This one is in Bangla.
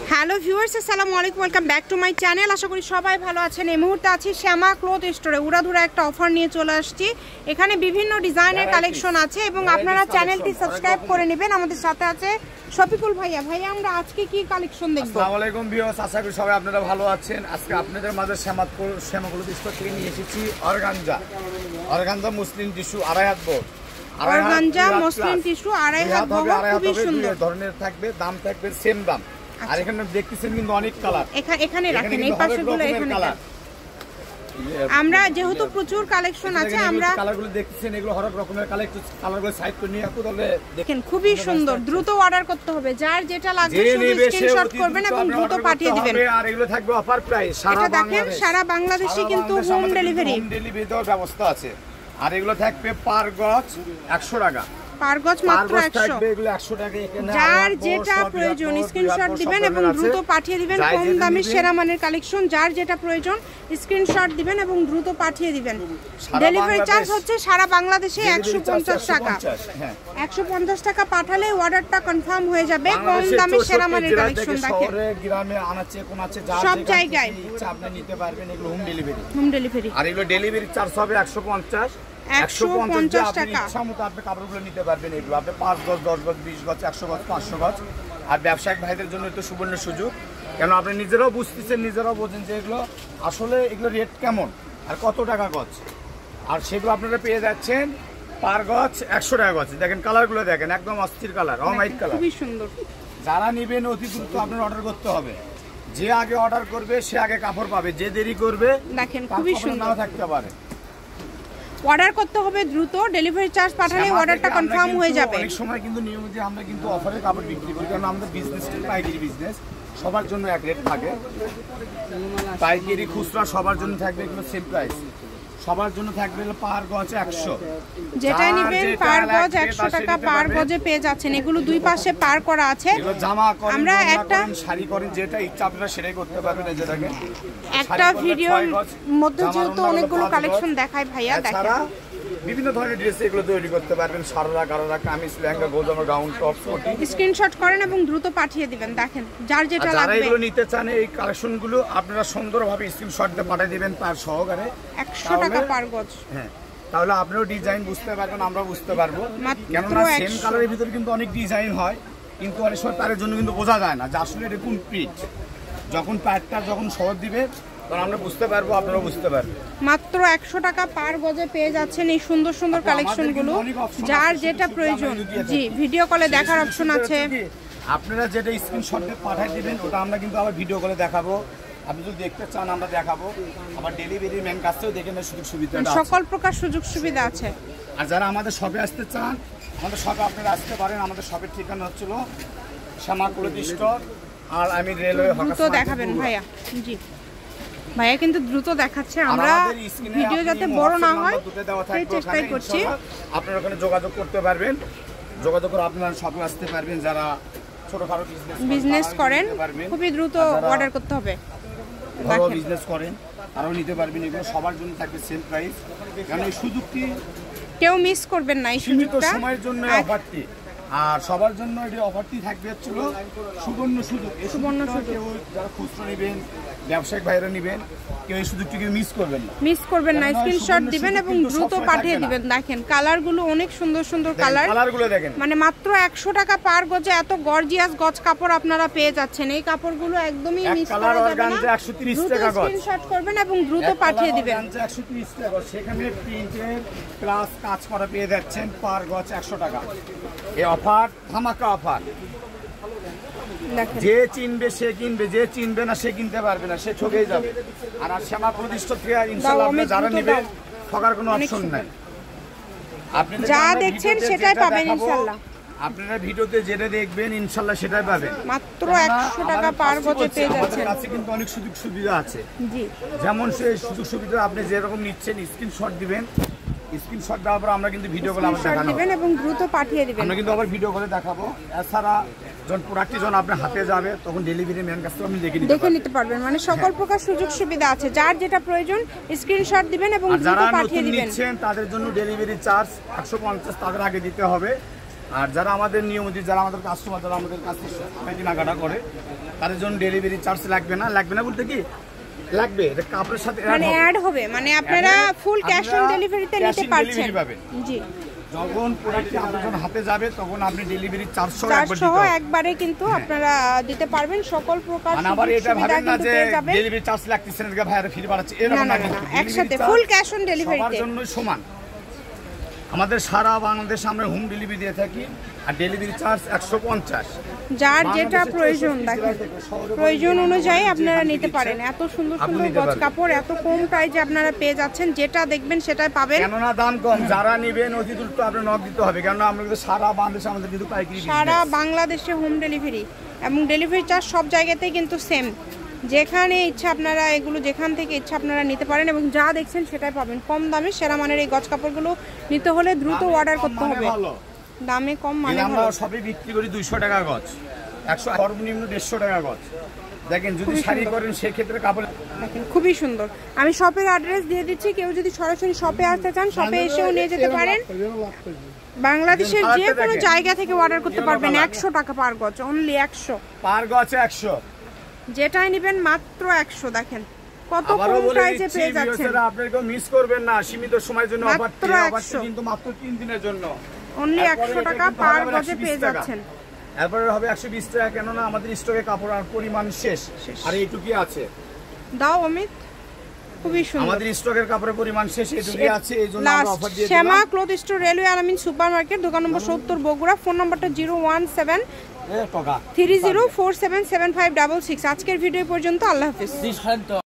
হ্যালো ভিউয়ার্স, আসসালামু আলাইকুম, welcome back to my channel. আশা করি সবাই ভালো আছেন। এই মুহূর্তে আছি শ্যামা ক্লথ স্টোরে। উড়াধুরা একটা অফার নিয়ে চলে আসছি। এখানে বিভিন্ন ডিজাইনের কালেকশন আছে এবং আপনারা চ্যানেলটি সাবস্ক্রাইব করে নেবেন। আমাদের সাথে আছে শফিকুল ভাইয়া। ভাইয়া, আমরা আজকে কি কালেকশন দেখব? আসসালামু আলাইকুম ভিউয়ার্স, আশা করি সবাই আপনারা ভালো আছেন। আজকে আপনাদের মাঝে শ্যামা ক্লথ স্টোর থেকে নিয়ে এসেছি অর্গানজা মুসলিম টিস্যু 2.5 হাত বড়। অর্গানজা মুসলিম টিস্যু 2.5 হাত বড়, খুবই সুন্দর ধরনের থাকবে, দাম থাকবে সেম দাম। আর এখানে দেখতেছেন কিন্তু অনেক কালার। এখানে রাখেন, এই পাশেগুলো এখানে কালার। আমরা যেহেতু প্রচুর কালেকশন আছে, আমরা কালারগুলো দেখতেছেন, এগুলো হরেক রকমের কালেকশন। কালারগুলো সাইড করে নিয়ে আপু তাহলে দেখেন, খুবই সুন্দর। দ্রুত অর্ডার করতে হবে, যার যেটা লাগবে শুধু স্ক্রিনশট করবেন এবং দ্রুত পাঠিয়ে দিবেন। আর এগুলো থাকবে অফার প্রাইস। এটা দেখেন, সারা বাংলাদেশে কিন্তু হোম ডেলিভারি দেওয়ার ব্যবস্থা আছে। আর এগুলো থাকবে পার গজ 100 টাকা, পার গজ মাত্র 100। এগুলো 100 টাকা। এখানে যার যেটা প্রয়োজন স্ক্রিনশট দিবেন এবং দ্রুত পাঠিয়ে দিবেন। কম দামে সেরা মানের কালেকশন, যার যেটা প্রয়োজন স্ক্রিনশট দিবেন এবং দ্রুত পাঠিয়ে দিবেন। ডেলিভারি চার্জ হচ্ছে সারা বাংলাদেশে 150 টাকা। 150 টাকা পাঠালে অর্ডারটা কনফার্ম হয়ে যাবে। কম দামে সেরা মানের কালেকশন দেখেন, শহরে গ্রামে আনাচে কোন আছে সব জায়গায় আপনি নিতে পারবেন। এগুলো হোম ডেলিভারি। আর এগুলো ডেলিভারি চার্জ হবে 150 টাকা। ইচ্ছা মতো আপনি কাপড়গুলো নিতে পারবেন। এগুলো আপনি 5 গজ, 10 গজ, 20 গজ, 100 গজ, 500 গজ। আর ব্যবসায়িক ভাইদের জন্য তো সুবর্ণ সুযোগ, কেন আপনি নিজেরাও বুঝতেছেন, নিজেরাও বোঝেন যে এগুলো আসলে এগুলো রেট কেমন আর কত টাকা গজ। আর সেগুলো আপনারা পেয়ে যাচ্ছেন পার গজ 100 টাকা গজ। দেখেন কালারগুলো দেখেন, একদম অস্থির কালার, হোয়াইট কালার, খুবই সুন্দর। যারা নেবেন অতি দ্রুত আপনার অর্ডার করতে হবে। যে আগে অর্ডার করবে সে আগে কাপড় পাবে, যে দেরি করবে দেখেন খুবই সুন্দর নাও থাকতে পারে। অর্ডার করতে হবে দ্রুত, ডেলিভারি চার্জ পাঠালে অর্ডারটা কনফার্ম হয়ে যাবে। অনেক সময় কিন্তু নিয়মিত আমরা কিন্তু অফারে কাপড় বিক্রি করি, কারণ আমাদের বিজনেসটা পাইকারি বিজনেস, সবার জন্য এক রেট থাকে। পাইকারি খুচরা সবার জন্য থাকবে এগুলো সেম প্রাইস। সবার জন্য থাকবে পার গজ 100। যেটাই নেবেন পার গজ 100 টাকা পার গজে পেয়ে যাচ্ছেন। এগুলো দুই পাশে পার করা আছে। জামা করেন, আমরা একটা শাড়ি করেন, যেটা ইচ্ছা আপনারা সেটাই করতে পারবেন। এই যে দেখেন, একটা ভিডিওর মধ্যে যেহেতু অনেকগুলো কালেকশন দেখায় ভাইয়া, দেখেন বিভিন্ন ধরনের ড্রেস এগুলো তৈরি করতে পারবেন। সারারা, গারারা, কামিজ, লেহেঙ্গা, গোজামা, গাউন, টপ, কোটি। স্ক্রিনশট করেন এবং দ্রুত পাঠিয়ে দিবেন। দেখেন যার যেটা লাগবে। যারা এগুলো নিতে চান এই কালেকশনগুলো আপনারা সুন্দরভাবে স্ক্রিনশট দিয়ে পাঠিয়ে দিবেন তার সহকারে 100 টাকা পার গজ। হ্যাঁ, তাহলে আপনিও ডিজাইন বুঝতে পারবেন, আমরা বুঝতে পারবো। কেননা সেম কালারের ভিতরে কিন্তু অনেক ডিজাইন হয়, কিন্তু অনেক সময় তার জন্য কিন্তু বোঝা যায় না যে আসলে এটা কোন প্রিন্ট। যখন প্যাডটা যখন শহর দিবে তখন আমরা বুঝতে পারবো, আপনারাও বুঝতে পারবেন। মাত্র 100 টাকা পার গজে পেয়ে যাচ্ছেন এই সুন্দর সুন্দর কালেকশনগুলো, যার যেটা প্রয়োজন। জি, ভিডিও কলে দেখার অপশন আছে। আপনারা যেটা স্ক্রিনশট দিয়ে পাঠিয়ে দিবেন ওটা আমরা কিন্তু আবার ভিডিও কলে দেখাবো। আপনি যদি দেখতে চান আমরা দেখাবো। আবার ডেলিভারি ম্যান কাছেও দেখে নেওয়ার সুযোগ সুবিধা আছে, সকল প্রকার সুযোগ সুবিধা আছে। আর যারা আমাদের শপে আসতে চান, আমাদের শপে আপনারা আসতে পারেন। আমাদের শপের ঠিকানা হচ্ছিল শ্যামা ক্লথ স্টোর, আর আমি রেলওয়ে দ্রুত দেখাবেন ভাইয়া। জি ভাইয়া কিন্তু দ্রুত দেখাচ্ছে, আমরা ভিডিও যাতে বড় না হয় সেই চেষ্টাই করছি। আপনারা ওখানে যোগাযোগ করতে পারবেন, যোগাযোগ করে আপনারা শপে আসতে পারবেন। যারা ছোটখাটো বিজনেস করেন খুবই দ্রুত অর্ডার করতে হবে। বড় বিজনেস করেন আরও নিতে পারবেন। এগুলো সবার জন্য থাকবে সেম প্রাইস, কারণ এই সুযোগটি কেউ মিস করবেন না। এই সুযোগটা সময়ের জন্য অফারটি, আর সবার জন্য এই অফারটি থাকবে হচ্ছিল সুবর্ণ সুযোগ। এই সুবর্ণ সুযোগ যারা খুচরো নেবেন, ব্যবসায়িক ভাইরা নেবেন, কেউ এই সুযোগটিকে মিস করবেন না। স্ক্রিনশট দিবেন এবং দ্রুত পাঠিয়ে দিবেন। দেখেন কালারগুলো অনেক সুন্দর সুন্দর কালার, কালারগুলো দেখেন। মানে মাত্র 100 টাকা পার গজে এত গর্জিয়াস গজ কাপড় আপনারা পেয়ে যাচ্ছেন। এই কাপড়গুলো একদমই মিস করা যাবে না। 130 টাকা গজ। স্ক্রিনশট করবেন এবং দ্রুত পাঠিয়ে দিবেন। 130 টাকা গজ, সেখানে প্রিন্টের প্লাস কাজ করা পেয়ে যাচ্ছেন পার গজ 100 টাকা। এই অফার ধামাকা অফার। যে চিনবে সে কিনবে, যে চিনবে না সে কিনতে পারবে না, সে ঠকেই যাবে। আর শ্যামা প্রতিষ্ঠা থেকে ইনশাআল্লাহ আপনি যারা নেবেন ঠকার কোনো অপশন নাই। আপনি যা দেখছেন সেটাই পাবেন ইনশাআল্লাহ। আপনারা ভিডিওতে যেটা দেখবেন ইনশাআল্লাহ সেটাই পাবেন। মাত্র 100 টাকা পার গজে পেয়ে যাচ্ছেন। আমাদের কাছে কিন্তু অনেক সুযোগ সুবিধা আছে। জি, যেমন সেই সুযোগ সুবিধা আপনি যেরকম নিচ্ছেন স্ক্রিনশট দিবেন, স্ক্রিনশট দেওয়ার পর আমরা কিন্তু ভিডিও কলে দেখাবো এবং দ্রুত পাঠিয়ে দিবেন। আমরা কিন্তু আবার ভিডিও কলে দেখাবো। এছাড়া যখন প্রোডাক্টটি যখন আপনার হাতে যাবে তখন ডেলিভারি ম্যান কাছে আপনি দেখে নিতে পারবেন। মানে সকল প্রকার সুযোগ সুবিধা আছে, যার যেটা প্রয়োজন স্ক্রিনশট দিবেন এবং দ্রুত পাঠিয়ে দিবেন। তাদের জন্য ডেলিভারি চার্জ 150 তাদের আগে দিতে হবে। আর যারা আমাদের নিয়মিত, যারা আমাদের কাস্টমার, যারা আমাদের কাছে কেনাকাটা করে, তাদের জন্য ডেলিভারি চার্জ লাগবে না বলতে কি লাগবে, এটা কাপড়ের সাথে মানে অ্যাড হবে, মানে আপনারা ফুল ক্যাশ অন ডেলিভারিতে নিতে পারছেন। জি, যখন প্রোডাক্টটি আপনার যখন হাতে যাবে তখন আপনি ডেলিভারি চার্জ সহ একবারে কিন্তু আপনারা দিতে পারবেন। সকল প্রকার আবার এটা ভাবেন না যে ডেলিভারি চার্জ লাগতেছে না ভাইরা ফ্রি বাড়াচ্ছে, এরকম না, একসাথে ফুল ক্যাশ অন ডেলিভারিতে সবার জন্য সমান। আমাদের সারা বাংলাদেশে আমরা হোম ডেলিভারি দিয়ে থাকি, আর ডেলিভারি চার্জ 150। যার যেটা প্রয়োজন, দেখেন প্রয়োজন অনুযায়ী আপনারা নিতে পারেন। এত সুন্দর সুন্দর গজ কাপড় এত কম প্রাইসে আপনারা পেয়ে যাচ্ছেন, যেটা দেখবেন সেটাই পাবেন। কেননা দাম কম, যারা নেবেন অতি দ্রুত আপনার নক দিতে হবে, কারণ আমরা কিন্তু সারা বাংলাদেশে আমাদের কিন্তু পাইকারি, সারা বাংলাদেশে হোম ডেলিভারি এবং ডেলিভারি চার্জ সব জায়গাতেই কিন্তু সেম। যেখানে ইচ্ছা আপনারা এগুলো যেখান থেকে ইচ্ছা আপনারা নিতে পারেন, এবং যা দেখছেন সেটাই পাবেন কম দামে। সেরা মানের এই গজ কাপড়গুলো নিতে হলে দ্রুত অর্ডার করতে হবে। দামে কম মানে আমরা সবই বিক্রি করি 200 টাকা গজ, 100 সর্বনিম্ন 150 টাকা গজ। দেখেন যদি শাড়ি করেন সেক্ষেত্রে কাপড় দেখেন খুবই সুন্দর। আমি শপের অ্যাড্রেস দিয়ে দিচ্ছি, কেউ যদি সরাসরি শপে আসতে চান শপে এসেও নিয়ে যেতে পারেন। বাংলাদেশের যে কোনো জায়গা থেকে অর্ডার করতে পারবেন। 100 টাকা পার গজ, অনলি 100 পার গজ, 100 যেটাই নেবেন মাত্র 100। দেখেন কত কম প্রাইসে পেয়ে যাচ্ছেন। আপনারা কেউ মিস করবেন না, সীমিত সময়ের জন্য অফারটি কিন্তু মাত্র 3 দিনের জন্য, অনলি 100 টাকা পার গজে পেয়ে যাচ্ছেন। এরপরে হবে 120 টাকা, কেননা আমাদের স্টকে কাপড় আর পরিমাণ শেষ, আর এইটুকুই আছে। দাও অমিত, খুবই সুন্দর। আমাদের স্টকের কাপড়ের পরিমাণ শেষ, এইটুকুই আছে, এইজন্য আমরা অফার দিয়ে দিলাম। শ্যামা ক্লথ স্টোর, রেলওয়ে আলামিন সুপারমার্কেট, দোকান নম্বর 70 বগুড়া। ফোন নাম্বারটা 01730477566। আজকের ভিডিও পর্যন্ত, আল্লাহ হাফেজ।